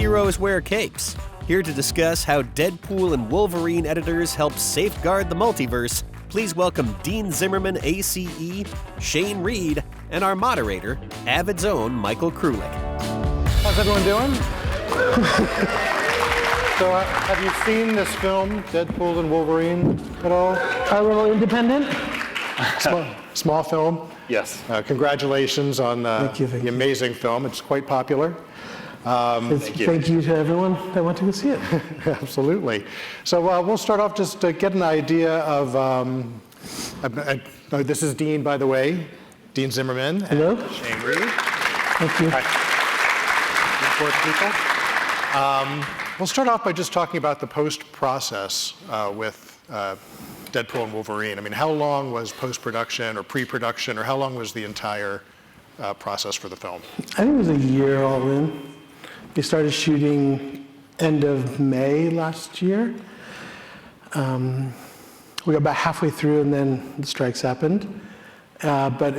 heroes wear capes. Here to discuss how Deadpool and Wolverine editors help safeguard the multiverse, please welcome Dean Zimmerman, ACE, Shane Reed, and our moderator, Avid's own Michael Krulik. How's everyone doing? So, have you seen this film, Deadpool and Wolverine, at all? A little independent? Small film. Yes. Congratulations on Thank you. the amazing film. It's quite popular. Thank you to everyone that went to go see it. Absolutely. So we'll start off just to get an idea of, this is Dean, by the way, Dean Zimmerman. Hello. And Shane Reed. Thank you. Important people. We'll start off by just talking about the post-process with Deadpool and Wolverine. I mean, how long was post-production or pre-production, or how long was the entire process for the film? I think it was a year all in. We started shooting end of May last year. We got about halfway through and then the strikes happened. But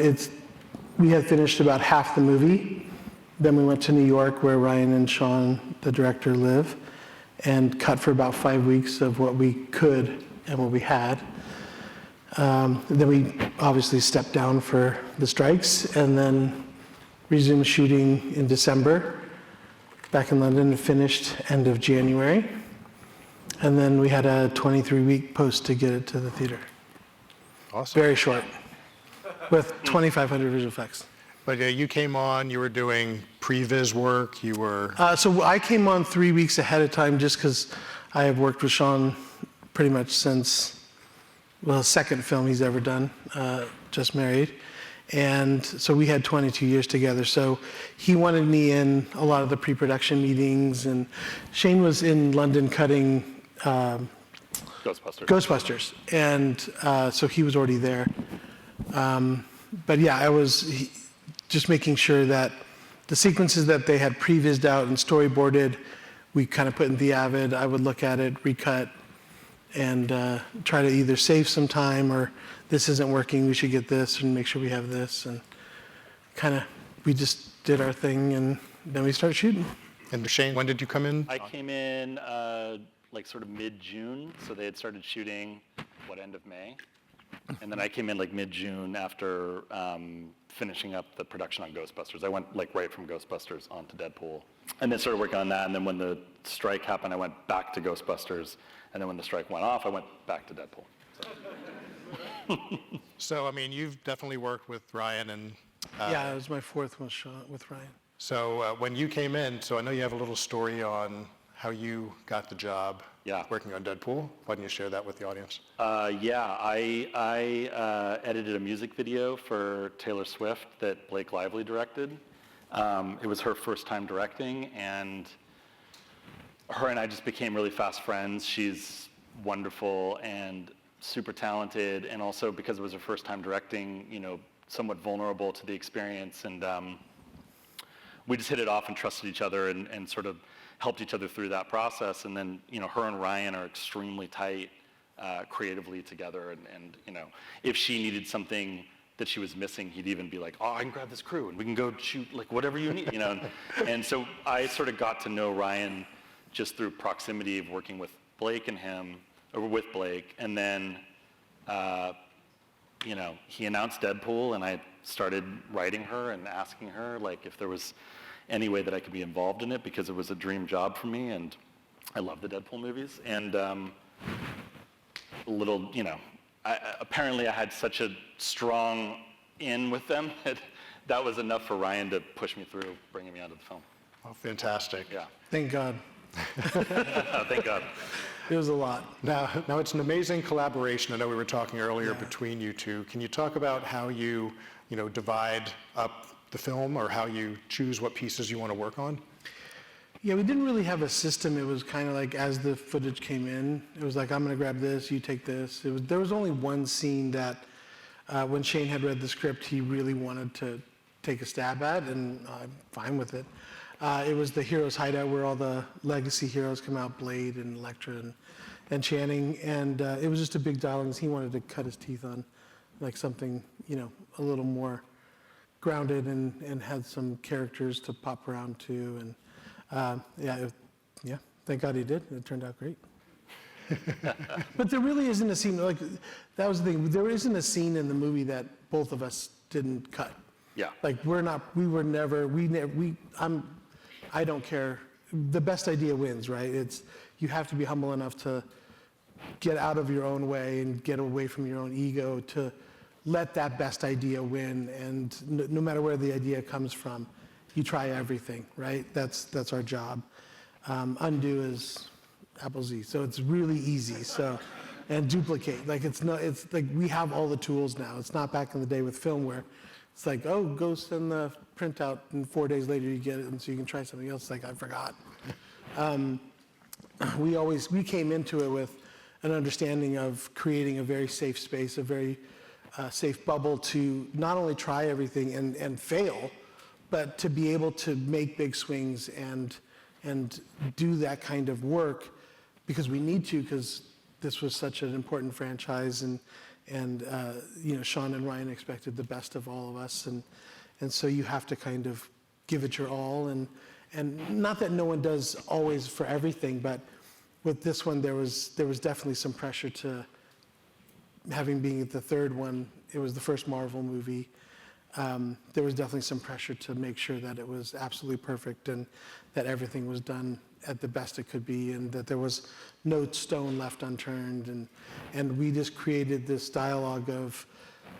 we had finished about half the movie. Then we went to New York where Ryan and Sean, the director, live, and cut for about 5 weeks of what we could and what we had. Then we obviously stepped down for the strikes and then resumed shooting in December. Back in London and finished end of January. And then we had a 23-week post to get it to the theater. Awesome. Very short, with 2,500 visual effects. But you came on, you were doing pre-vis work, you were... So I came on 3 weeks ahead of time just because I have worked with Sean pretty much since, well, the second film he's ever done, Just Married. And so we had 22 years together. So he wanted me in a lot of the pre-production meetings, and Shane was in London cutting Ghostbusters. And so he was already there. But yeah, I was just making sure that the sequences that they had pre-vised out and storyboarded, we kind of put in the Avid. I would look at it, recut, and try to either save some time or this isn't working, we should get this and make sure we have this, and kind of we just did our thing and then we started shooting. And Shane, when did you come in? I came in like sort of mid-June, so they had started shooting, end of May? And then I came in like mid-June after finishing up the production on Ghostbusters. I went like right from Ghostbusters onto Deadpool, and then started working on that, and then when the strike happened, I went back to Ghostbusters, and then when the strike went off, I went back to Deadpool. So, I mean, you've definitely worked with Ryan and... yeah, it was my fourth one shot with Ryan. So when you came in, so I know you have a little story on how you got the job working on Deadpool. Why don't you share that with the audience? I edited a music video for Taylor Swift that Blake Lively directed. It was her first time directing, and her and I just became really fast friends. She's wonderful and super talented, and also because it was her first time directing, somewhat vulnerable to the experience, and we just hit it off and trusted each other and sort of helped each other through that process. And then, her and Ryan are extremely tight creatively together, and if she needed something that she was missing, he'd even be like, oh, I can grab this crew and we can go shoot like whatever you need, and so I sort of got to know Ryan just through proximity of working with Blake and him, or with Blake, and then, he announced Deadpool, and I started writing her and asking her, like, if there was any way that I could be involved in it, because it was a dream job for me, and I love the Deadpool movies, and apparently I had such a strong in with them that was enough for Ryan to push me through, bringing me onto the film. Oh, fantastic. Yeah. Thank God. Thank God. It was a lot. Now it's an amazing collaboration. I know we were talking earlier between you two. Can you talk about how you divide up the film, or how you choose what pieces you want to work on? Yeah, we didn't really have a system. It was kind of like as the footage came in, it was like, I'm going to grab this, you take this. There was only one scene that when Shane had read the script, he really wanted to take a stab at, and I'm fine with it. It was the Heroes Hideout where all the legacy heroes come out, Blade and Elektra and Channing, and it was just a big dialogue. He wanted to cut his teeth on like something, a little more grounded and had some characters to pop around to. And Yeah, thank God he did. It turned out great. But there really isn't a scene, like, that was the thing. There isn't a scene in the movie that both of us didn't cut. Yeah. Like, I don't care. The best idea wins, right? You have to be humble enough to get out of your own way and get away from your own ego to let that best idea win. And no matter where the idea comes from, you try everything, right? That's our job. Undo is Apple Z, so it's really easy. So, and duplicate, like it's like we have all the tools now. It's not back in the day with film where it's like, oh, go send the printout, and 4 days later you get it, and so you can try something else. It's like, I forgot. We came into it with an understanding of creating a very safe space, a very safe bubble to not only try everything and fail, but to be able to make big swings and do that kind of work because we need to, because this was such an important franchise, and Sean and Ryan expected the best of all of us, and so you have to kind of give it your all, and not that no one does always for everything, but with this one there was definitely some pressure to, having been the third one, it was the first Marvel movie. There was definitely some pressure to make sure that it was absolutely perfect and that everything was done at the best it could be, and that there was no stone left unturned, and we just created this dialogue of,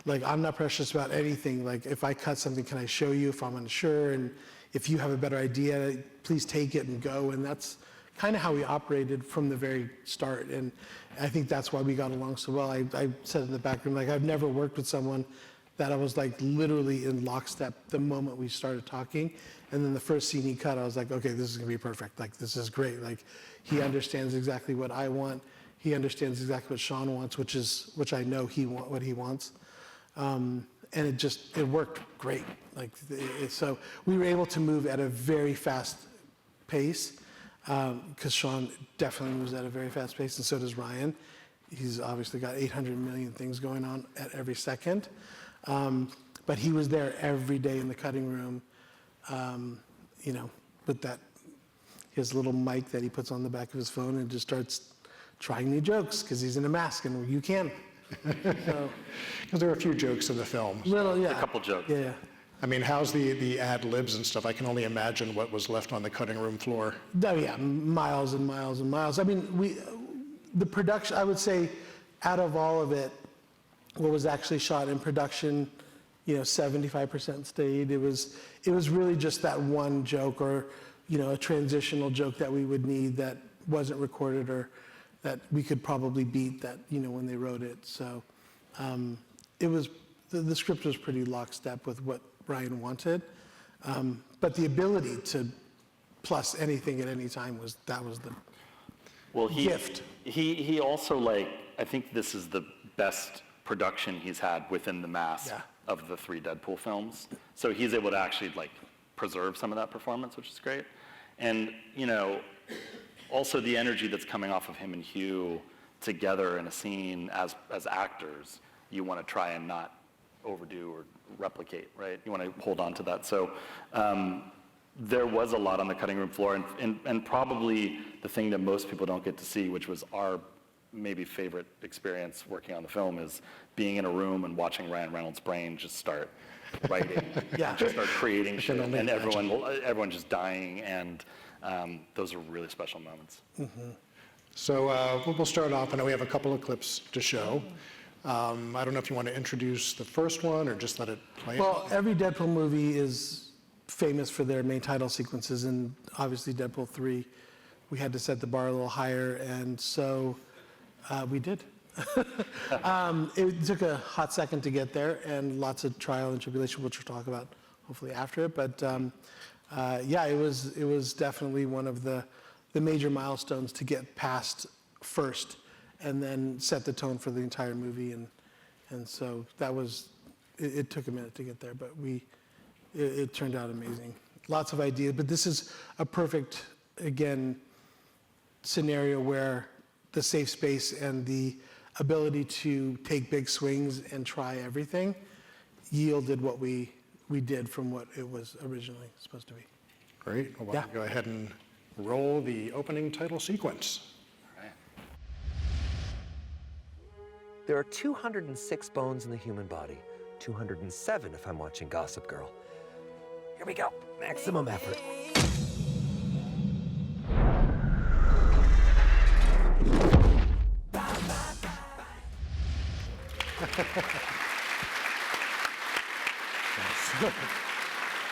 like, I'm not precious about anything. Like, if I cut something, can I show you if I'm unsure? And if you have a better idea, please take it and go. And that's kind of how we operated from the very start. And I think that's why we got along so well. I said in the back room, like, I've never worked with someone that I was like literally in lockstep the moment we started talking. And then the first scene he cut, I was like, okay, this is gonna be perfect. Like, this is great. Like, he understands exactly what I want. He understands exactly what Sean wants, which I know what he wants. And it worked great. Like, so we were able to move at a very fast pace, because Sean definitely moves at a very fast pace, and so does Ryan. He's obviously got 800 million things going on at every second. But he was there every day in the cutting room, with his little mic that he puts on the back of his phone and just starts trying new jokes because he's in a mask and you can. Because there are a few jokes in the film. A couple jokes. Yeah. I mean, how's the ad libs and stuff? I can only imagine what was left on the cutting room floor. Oh yeah, miles and miles and miles. I mean, the production, I would say, out of all of it, what was actually shot in production, 75% stayed. It was really just that one joke or, a transitional joke that we would need that wasn't recorded or that we could probably beat that, when they wrote it. So it was, the script was pretty lockstep with what Ryan wanted. But the ability to plus anything at any time was the gift. He also, I think this is the best production he's had within the mass of the 3 Deadpool films. So he's able to actually preserve some of that performance, which is great. And, also the energy that's coming off of him and Hugh together in a scene as actors, you want to try and not overdo or replicate, right? You want to hold on to that. So there was a lot on the cutting room floor, and probably the thing that most people don't get to see, which was our maybe favorite experience working on the film, is being in a room and watching Ryan Reynolds' brain just start writing, just start creating shit, and everyone just dying, and those are really special moments. Mm-hmm. So we'll start off. I know we have a couple of clips to show. I don't know if you want to introduce the first one or just let it play. Well, every Deadpool movie is famous for their main title sequences, and obviously Deadpool 3, we had to set the bar a little higher, and so we did. It took a hot second to get there, and lots of trial and tribulation, which we'll talk about hopefully after it. But it was definitely one of the major milestones to get past first, and then set the tone for the entire movie, and so that was. It took a minute to get there, but it turned out amazing. Lots of ideas, but this is a perfect, again, scenario where the safe space and the ability to take big swings and try everything yielded what we did from what it was originally supposed to be. Great. Well, why Yeah. don't we go ahead and roll the opening title sequence. There are 206 bones in the human body, 207 if I'm watching Gossip Girl. Here we go, maximum effort.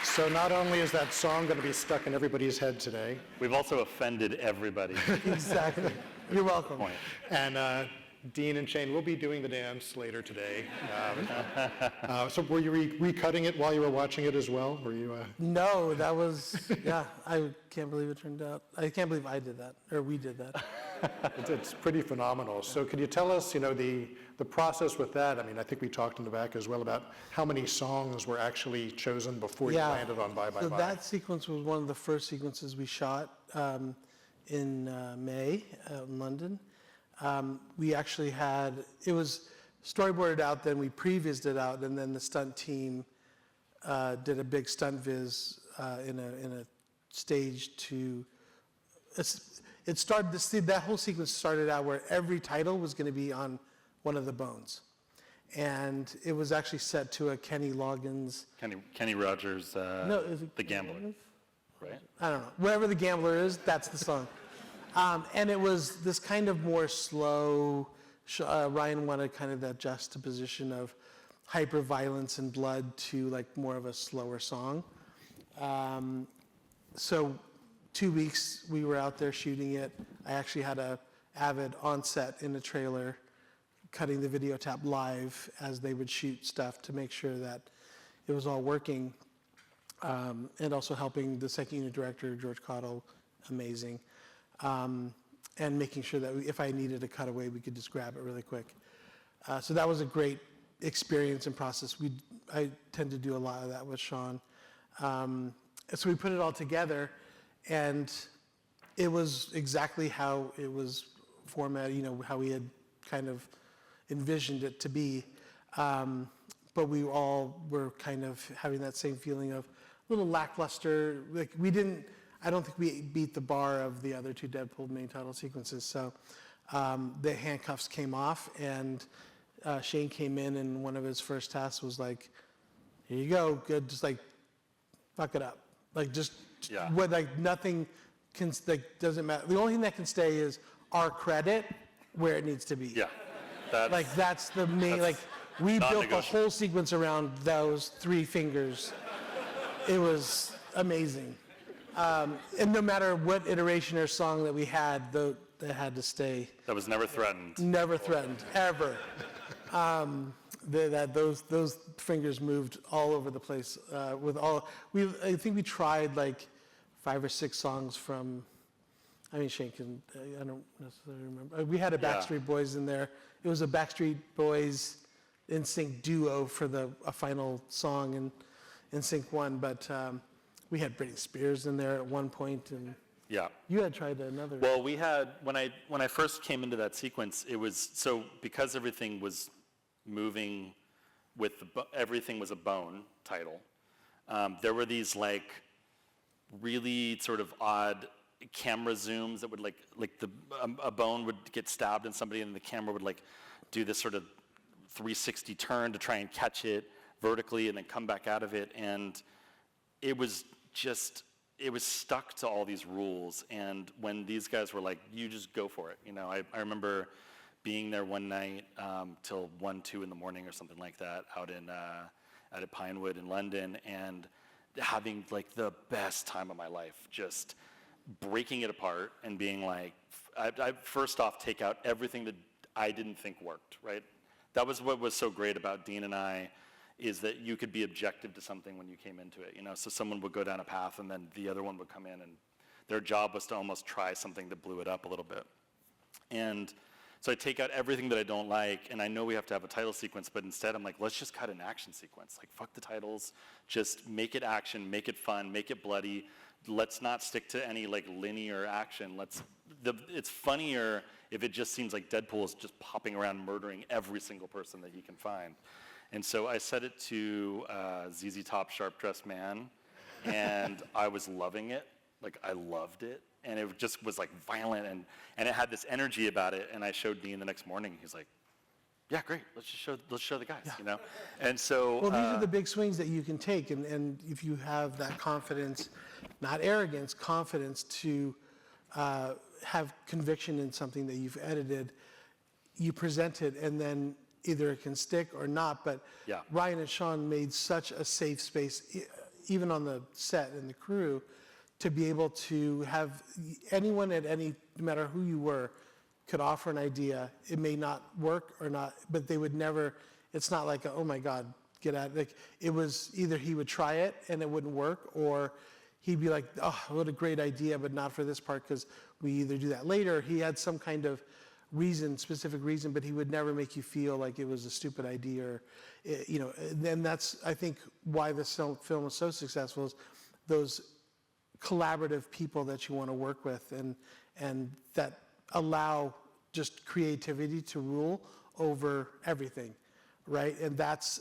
So not only is that song going to be stuck in everybody's head today, We've also offended everybody. Exactly. You're welcome. Point. and Dean and Shane will be doing the dance later today. So were you recutting it while you were watching it as well? Were you? No, that was, yeah, I can't believe it turned out. I can't believe I did that, or we did that. It's pretty phenomenal. So could you tell us, the process with that? I mean, I think we talked in the back as well about how many songs were actually chosen before you landed on Bye Bye So Bye. that sequence was one of the first sequences we shot in May in London. We actually it was storyboarded out, then we prevised it out, and then the stunt team did a big stunt viz in a stage to. It started. That whole sequence started out where every title was going to be on one of the bones, and it was actually set to a Kenny Loggins. Kenny Rogers, No, is it The Gambler, right? I don't know. Wherever the gambler is, that's the song. And it was this kind of more slow. Ryan wanted kind of that juxtaposition of hyper violence and blood to like more of a slower song. So 2 weeks we were out there shooting it. I actually had a Avid on set in a trailer, cutting the video tap live as they would shoot stuff to make sure that it was all working. And also helping the second unit director, George Cottle, amazing. And making sure that if I needed a cutaway, we could just grab it really quick. So that was a great experience and process. I tend to do a lot of that with Sean. So we put it all together, and it was exactly how it was formatted, how we had kind of envisioned it to be. But we all were kind of having that same feeling of a little lackluster. Like I don't think we beat the bar of the other two Deadpool main title sequences. So the handcuffs came off, and Shane came in, and one of his first tasks was like, here you go, good, just like, fuck it up. Like nothing can, doesn't matter. The only thing that can stay is our credit where it needs to be. Yeah. That's the main, we built the whole sequence around those three fingers. It was amazing. And no matter what iteration or song that we had, that had to stay. That was never threatened. Never threatened, ever. Those fingers moved all over the place. I think we tried like 5 or 6 songs from. I mean, Shane can. I don't necessarily remember. We had a Backstreet Boys in there. It was a Backstreet Boys NSYNC duo for a final song, and NSYNC won, but. We had Britney Spears in there at one point, and you had tried another. Well, we had when I first came into that sequence, it was because everything was moving with everything was a bone title. There were these like really sort of odd camera zooms that would a bone would get stabbed in somebody, and the camera would like do this sort of 360 turn to try and catch it vertically, and then come back out of it, and it was stuck to all these rules. And when these guys were like, you just go for it. I remember being there one night till 1, 2 in the morning or something like that out at Pinewood in London, and having like the best time of my life, just breaking it apart and being like, I first off take out everything that I didn't think worked, right? That was what was so great about Dean and I, is that you could be objective to something when you came into it. So someone would go down a path, and then the other one would come in, and their job was to almost try something that blew it up a little bit. And so I take out everything that I don't like, and I know we have to have a title sequence, but instead I'm like, let's just cut an action sequence. Like, fuck the titles, just make it action, make it fun, make it bloody. Let's not stick to any like linear action. It's funnier if it just seems like Deadpool is just popping around murdering every single person that he can find. And so I set it to ZZ Top Sharp Dressed Man, and I was loving it. Like, I loved it. And it just was like violent, and it had this energy about it. And I showed Dean the next morning. He's like, yeah, great. Let's show the guys, you know? And so. Well, these are the big swings that you can take. And if you have that confidence, not arrogance, confidence to have conviction in something that you've edited, you present it, and then either it can stick or not. But Yeah. Ryan and Sean made such a safe space, even on the set and the crew, to be able to have anyone no matter who you were, could offer an idea. It may not work or not, but they would never, it's not like, oh my God, get out. Like, it was either he would try it and it wouldn't work, or he'd be like, oh, what a great idea, but not for this part, because we either do that later. He had some kind of specific reason, but he would never make you feel like it was a stupid idea, or, you know, and then that's, I think, why this film was so successful, is those collaborative people that you want to work with, and that allow just creativity to rule over everything, right? And that's,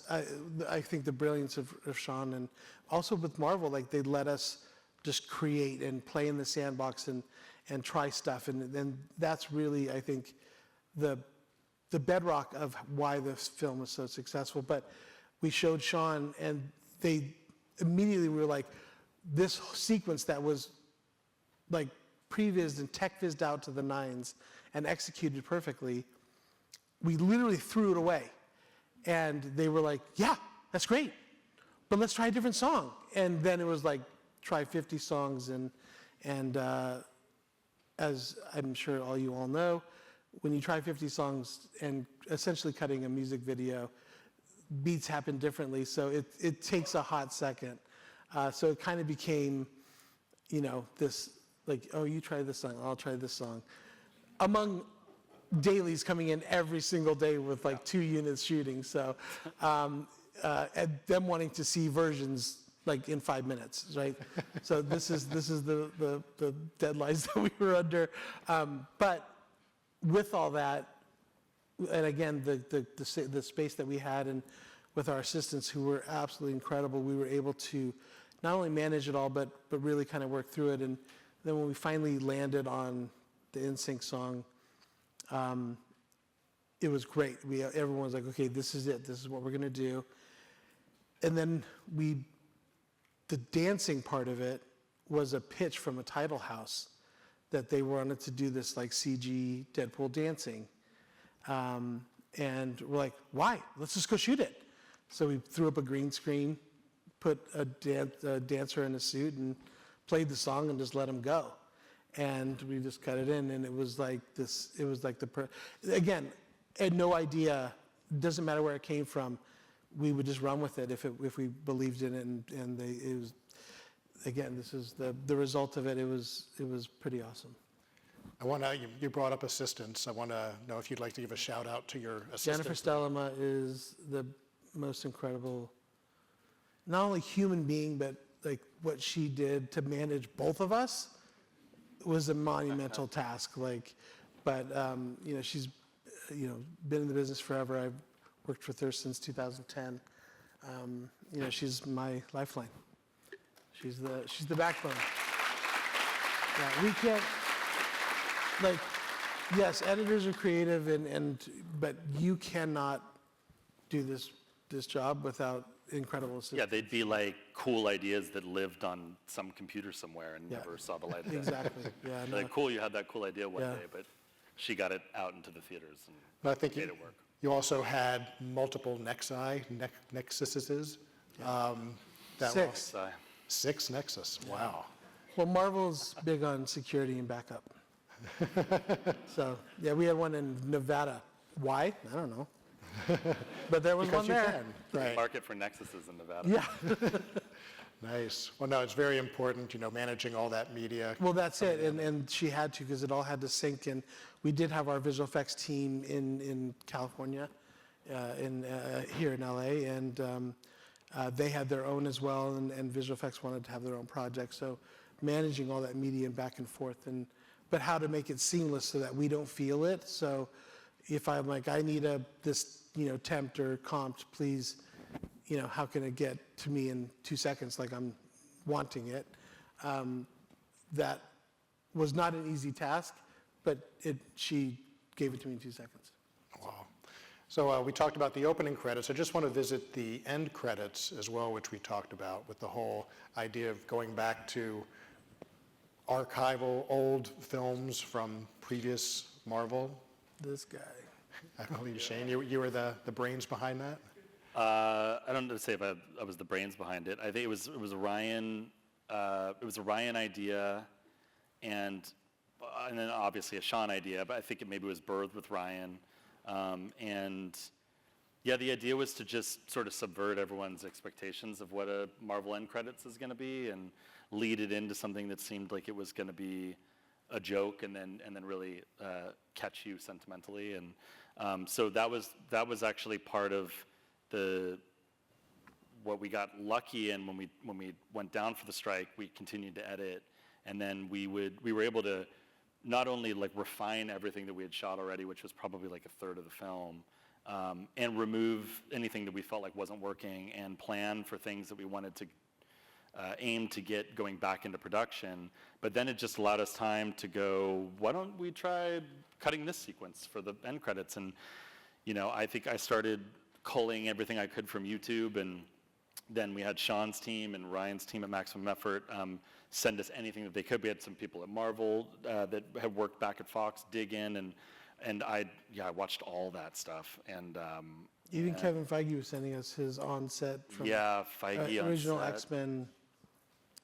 I think, the brilliance of Sean, and also with Marvel, like, they let us just create and play in the sandbox and try stuff, and then that's really, I think, the bedrock of why this film was so successful. But we showed Sean, and they immediately were like, this sequence that was like prevised and tech-vizzed out to the nines and executed perfectly, we literally threw it away. And they were like, yeah, that's great, but let's try a different song. And then it was like, try 50 songs. And as I'm sure all you all know, when you try 50 songs and essentially cutting a music video, beats happen differently. So it takes a hot second. So it kind of became, you know, this, like, oh, you try this song, I'll try this song. Among dailies coming in every single day with like 2 units shooting. So, and them wanting to see versions like in 5 minutes, right? So this is the deadlines that we were under. But with all that, and again, the space that we had, and with our assistants who were absolutely incredible, we were able to not only manage it all, but really kind of work through it. And then when we finally landed on the NSYNC song, it was great. Everyone was like, okay, this is it. This is what we're going to do. And then the dancing part of it was a pitch from a title house that they wanted to do this like CG Deadpool dancing. And we're like, why? Let's just go shoot it. So we threw up a green screen, put a dancer in a suit, and played the song and just let him go. And we just cut it in, and it was like this. It was like again, had no idea. Doesn't matter where it came from. We would just run with it if we believed in it, and it was. Again, this is the result of it. It was pretty awesome. I want to. You brought up assistants. I want to know if you'd like to give a shout out to your assistant. Jennifer Stellema is the most incredible, not only human being, but like what she did to manage both of us was a monumental task. Like, but you know, she's been in the business forever. I've worked with her since 2010. You know, she's my lifeline. She's the backbone. Yeah, we can't, like, yes, editors are creative, but you cannot do this job without incredible assistance. Yeah, they'd be like cool ideas that lived on some computer somewhere and never saw the light of day. Exactly. Yeah. Like, cool, you had that cool idea one day, but she got it out into the theaters and I think made it work. You also had multiple nexuses. Six. 6 Nexus. Wow. Well, Marvel's big on security and backup. So, yeah, we had one in Nevada. Why? I don't know. But there was Because one you there. can. Right. Market for Nexuses in Nevada. Yeah. Nice. Well, no, it's very important, managing all that media. Well, that's it. And she had to, because it all had to sync. And we did have our visual effects team in California, here in LA. And they had their own as well. And visual effects wanted to have their own project. So managing all that media and back and forth. But how to make it seamless so that we don't feel it. So if I'm like, I need this, temp or comp, please, how can it get to me in 2 seconds? Like I'm wanting it. That was not an easy task, but she gave it to me in 2 seconds. Wow. So we talked about the opening credits. I just want to visit the end credits as well, which we talked about with the whole idea of going back to archival old films from previous Marvel. This guy. I believe, Shane, you were the brains behind that? I don't know to say if I was the brains behind it. I think it was a Ryan. It was a Ryan idea, and then obviously a Sean idea. But I think it maybe was birthed with Ryan, and yeah, the idea was to just sort of subvert everyone's expectations of what a Marvel end credits is going to be, and lead it into something that seemed like it was going to be a joke, and then really catch you sentimentally. And so that was actually part of what we got lucky in when we went down for the strike. We continued to edit, and then we were able to not only like refine everything that we had shot already, which was probably like a third of the film, and remove anything that we felt like wasn't working, and plan for things that we wanted to aim to get going back into production. But then it just allowed us time to go, why don't we try cutting this sequence for the end credits? And I think I started culling everything I could from YouTube, and then we had Sean's team and Ryan's team at Maximum Effort send us anything that they could. We had some people at Marvel that had worked back at Fox dig in, and I watched all that stuff. And even Kevin Feige was sending us his on-set from Feige original on set. X-Men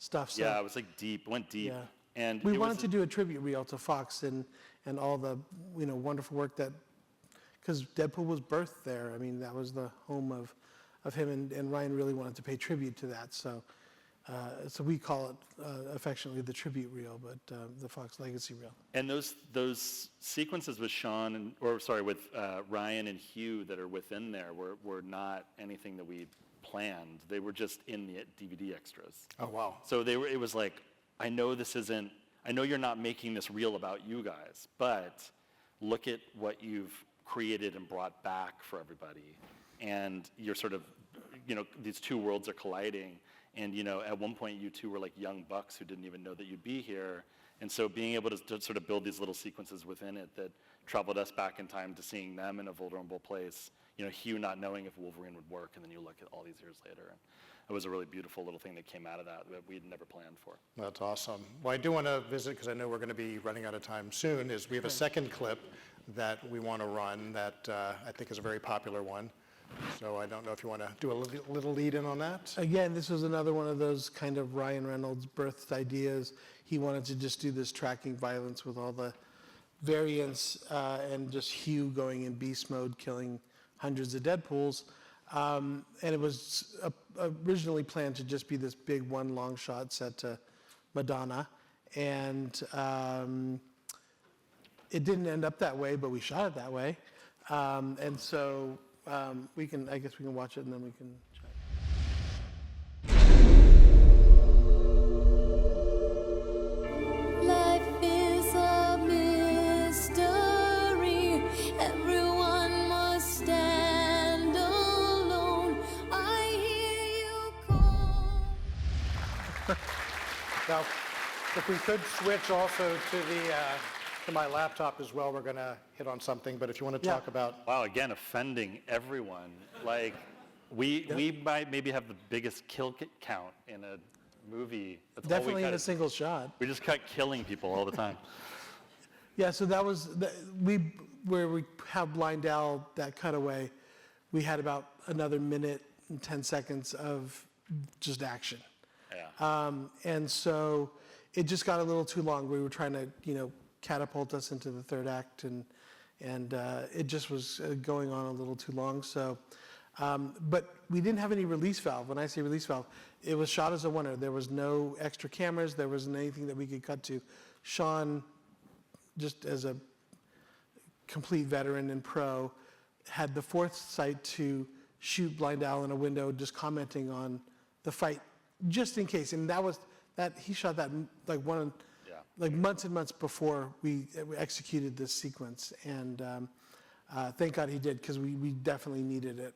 stuff. So, yeah, it was like went deep. Yeah. And we wanted to do a tribute reel to Fox and all the wonderful work that, because Deadpool was birthed there. I mean, that was the home of him, and Ryan really wanted to pay tribute to that. So we call it affectionately the tribute reel, but the Fox Legacy reel. And those sequences with with Ryan and Hugh that are within there were not anything that we planned. They were just in the DVD extras. Oh, wow. So it was like, I know you're not making this reel about you guys, but look at what you've created and brought back for everybody. And you're sort of, these two worlds are colliding. And, at one point you two were like young bucks who didn't even know that you'd be here. And so being able to sort of build these little sequences within it that traveled us back in time to seeing them in a vulnerable place, Hugh not knowing if Wolverine would work, and then you look at all these years later. And it was a really beautiful little thing that came out of that we'd never planned for. That's awesome. Well, I do want to visit, because I know we're going to be running out of time soon, is we have a second clip that we want to run that I think is a very popular one. So I don't know if you want to do a little lead in on that. Again, this was another one of those kind of Ryan Reynolds birthed ideas. He wanted to just do this tracking violence with all the variants and just Hugh going in beast mode, killing hundreds of Deadpools. And it was originally planned to just be this big one long shot set to Madonna. And it didn't end up that way, but we shot it that way. And so I guess we can watch it and then we can chat. Life is a mystery. Everyone must stand alone. I hear you call. Now, if we could switch also to my laptop as well, we're going to hit on something. But if you want to talk about... Wow, again, offending everyone. Like, we might maybe have the biggest kill count in a movie. That's Definitely all in a single shot. We just kept killing people all the time. Yeah, so that was, where we have Blind Al, that cutaway, we had about another minute and 10 seconds of just action. Yeah. And so it just got a little too long. We were trying to, catapult us into the third act, and it just was going on a little too long. So, but we didn't have any release valve. When I say release valve, it was shot as a oneer. There was no extra cameras. There wasn't anything that we could cut to. Sean, just as a complete veteran and pro, had the foresight to shoot Blind Al in a window, just commenting on the fight, just in case. And he shot that like months and months before we executed this sequence. And thank God he did, because we definitely needed it.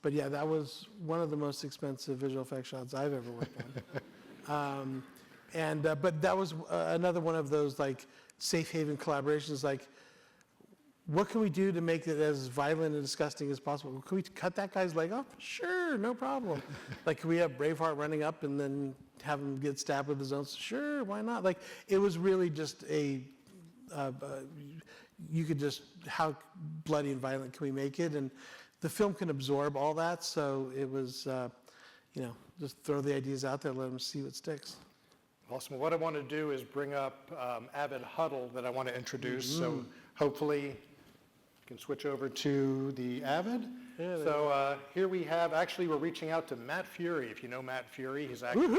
But yeah, that was one of the most expensive visual effects shots I've ever worked on. But that was another one of those like safe haven collaborations. Like, what can we do to make it as violent and disgusting as possible? Can we cut that guy's leg off? Sure, no problem. Like, can we have Braveheart running up and then have him get stabbed with his own? Sure, why not? Like, it was really just you could just, how bloody and violent can we make it? And the film can absorb all that, so it was, just throw the ideas out there, let them see what sticks. Awesome. What I want to do is bring up Avid Huddle that I want to introduce. So hopefully you can switch over to the Avid. Yeah, so here we have, actually we're reaching out to Matt Fury. If you know Matt Fury, he's actually,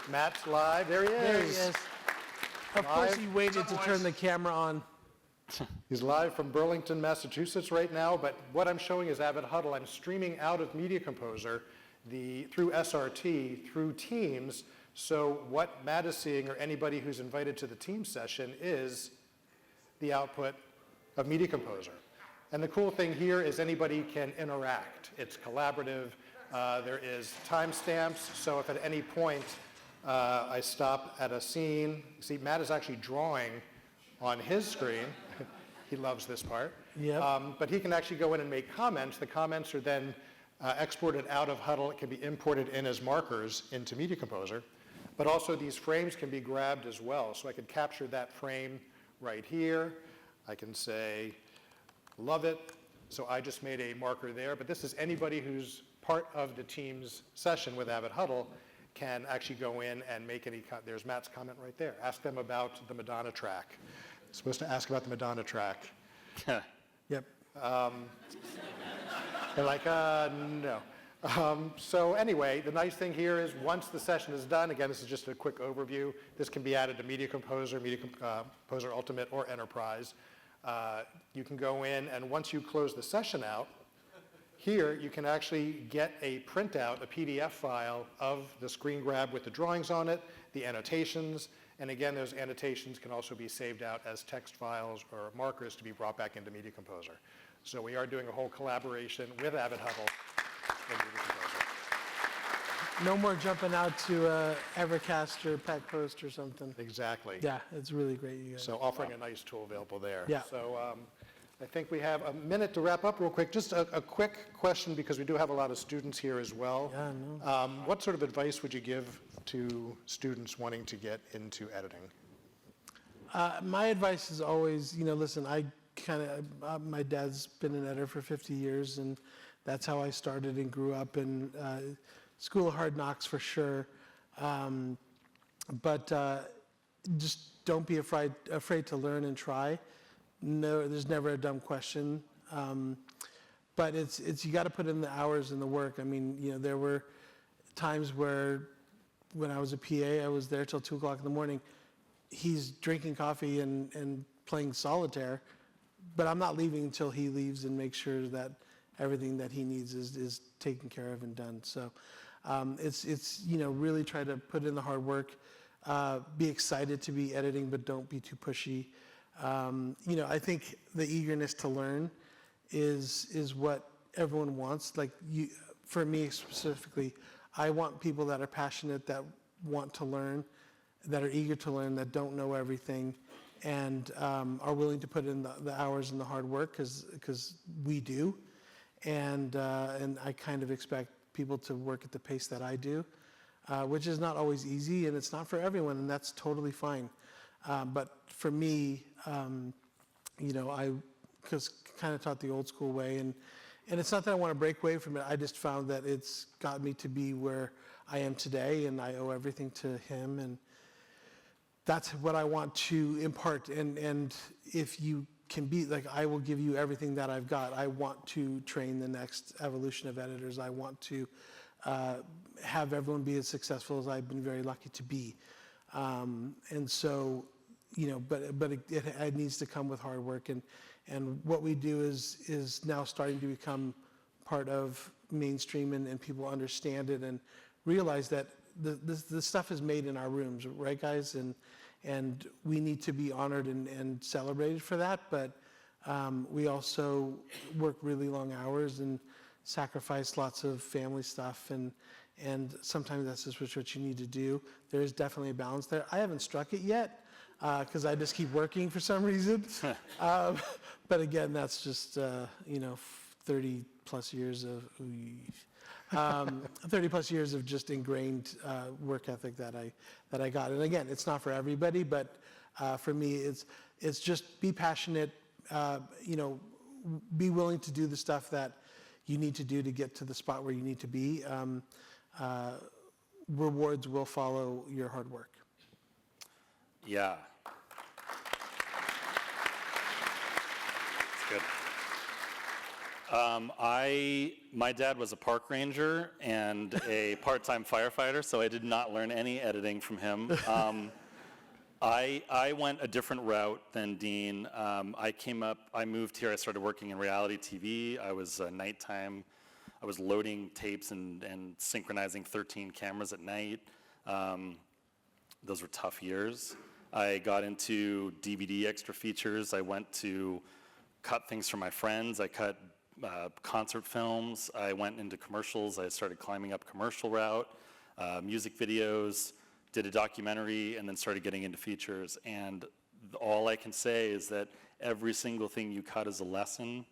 Matt's live. There he is. There he is. Of course he waited to turn the camera on. He's live from Burlington, Massachusetts right now, but what I'm showing is Avid Huddle. I'm streaming out of Media Composer through SRT, through Teams. So what Matt is seeing, or anybody who's invited to the team session, is the output of Media Composer. And the cool thing here is anybody can interact. It's collaborative. There is timestamps, so if at any point I stop at a scene, see Matt is actually drawing on his screen. He loves this part. Yep. But he can actually go in and make comments. The comments are then exported out of Huddle. It can be imported in as markers into Media Composer. But also these frames can be grabbed as well. So I could capture that frame right here. I can say, love it. So I just made a marker there. But this is anybody who's part of the team's session with Avid Huddle can actually go in and make any, there's Matt's comment right there. Ask them about the Madonna track. Supposed to ask about the Madonna track. Yep. They're like, no. So anyway, the nice thing here is once the session is done, again, this is just a quick overview. This can be added to Media Composer, Media Composer Ultimate, or Enterprise. You can go in, and once you close the session out, here you can actually get a printout, a PDF file of the screen grab with the drawings on it, the annotations, and again, those annotations can also be saved out as text files or markers to be brought back into Media Composer. So we are doing a whole collaboration with Avid Huddle in Media Composer. No more jumping out to Evercast or Pack Post or something. Exactly. Yeah, it's really great, you guys. So offering a nice tool available there. Yeah. So I think we have a minute to wrap up real quick. Just a quick question, because we do have a lot of students here as well. Yeah, I know. What sort of advice would you give to students wanting to get into editing? My advice is always, listen, my dad's been an editor for 50 years, and that's how I started and grew up, and School of Hard Knocks for sure. But just don't be afraid to learn and try. No, there's never a dumb question. But it's you got to put in the hours and the work. I mean, there were times where when I was a PA, I was there till 2 o'clock in the morning. He's drinking coffee and playing solitaire, but I'm not leaving until he leaves and makes sure that everything that he needs is taken care of and done. So it's really try to put in the hard work. Be excited to be editing, but don't be too pushy. I think the eagerness to learn is what everyone wants. Like for me specifically, I want people that are passionate, that want to learn, that are eager to learn, that don't know everything, and are willing to put in the hours and the hard work, because we do. And I kind of expect people to work at the pace that I do, which is not always easy, and it's not for everyone, and that's totally fine. But for me, I kind of taught the old school way, and it's not that I want to break away from it. I just found that it's got me to be where I am today, and I owe everything to him, and that's what I want to impart. And if you can be, like, I will give you everything that I've got. I want to train the next evolution of editors. I want to have everyone be as successful as I've been very lucky to be. And so, but it needs to come with hard work, and what we do is now starting to become part of mainstream, and people understand it and realize that the stuff is made in our rooms, right, guys? And we need to be honored and celebrated for that, but we also work really long hours, and sacrifice lots of family stuff, and sometimes that's just what you need to do. There is definitely a balance there. I haven't struck it yet because I just keep working for some reason. But again, that's just 30 plus years of 30 plus years of just ingrained work ethic that I got. And again, it's not for everybody, but for me, it's just be passionate. Be willing to do the stuff that you need to do to get to the spot where you need to be. Rewards will follow your hard work. Yeah. That's good. My dad was a park ranger and a part-time firefighter, so I did not learn any editing from him. I went a different route than Dean. I moved here, I started working in reality TV. I was nighttime. I was loading tapes and synchronizing 13 cameras at night. Those were tough years. I got into DVD extra features. I went to cut things for my friends. I cut concert films. I went into commercials. I started climbing up commercial route, music videos, did a documentary, and then started getting into features. And all I can say is that every single thing you cut is a lesson.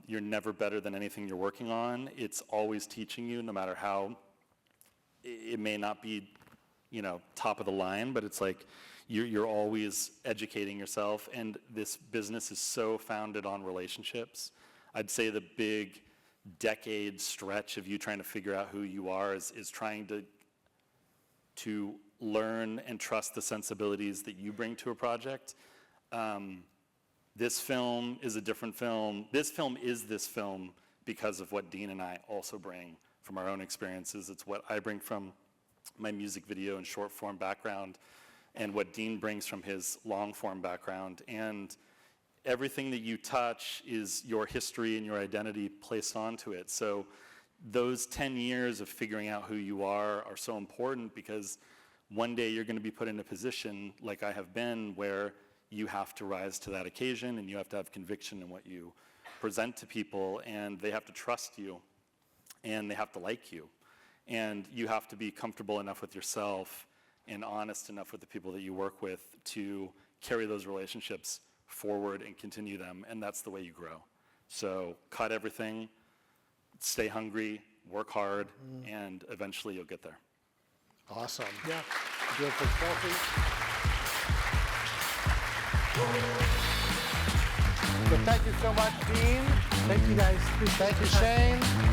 You're never better than anything you're working on. It's always teaching you, no matter how it may not be, top of the line, but it's like you're always educating yourself. And this business is so founded on relationships. I'd say the big decade stretch of you trying to figure out who you are is trying to learn and trust the sensibilities that you bring to a project. This film is a different film. This film is this film because of what Dean and I also bring from our own experiences. It's what I bring from my music video and short form background, and what Dean brings from his long form background. And everything that you touch is your history and your identity placed onto it. So those 10 years of figuring out who you are so important, because one day you're going to be put in a position like I have been where you have to rise to that occasion, and you have to have conviction in what you present to people, and they have to trust you, and they have to like you, and you have to be comfortable enough with yourself and honest enough with the people that you work with to carry those relationships forward and continue them, and that's the way you grow. So cut everything, stay hungry, work hard, and eventually you'll get there. Awesome. Yeah. Do a quick selfie. So thank you so much, Dean. Thank you guys. Thank you, Shane.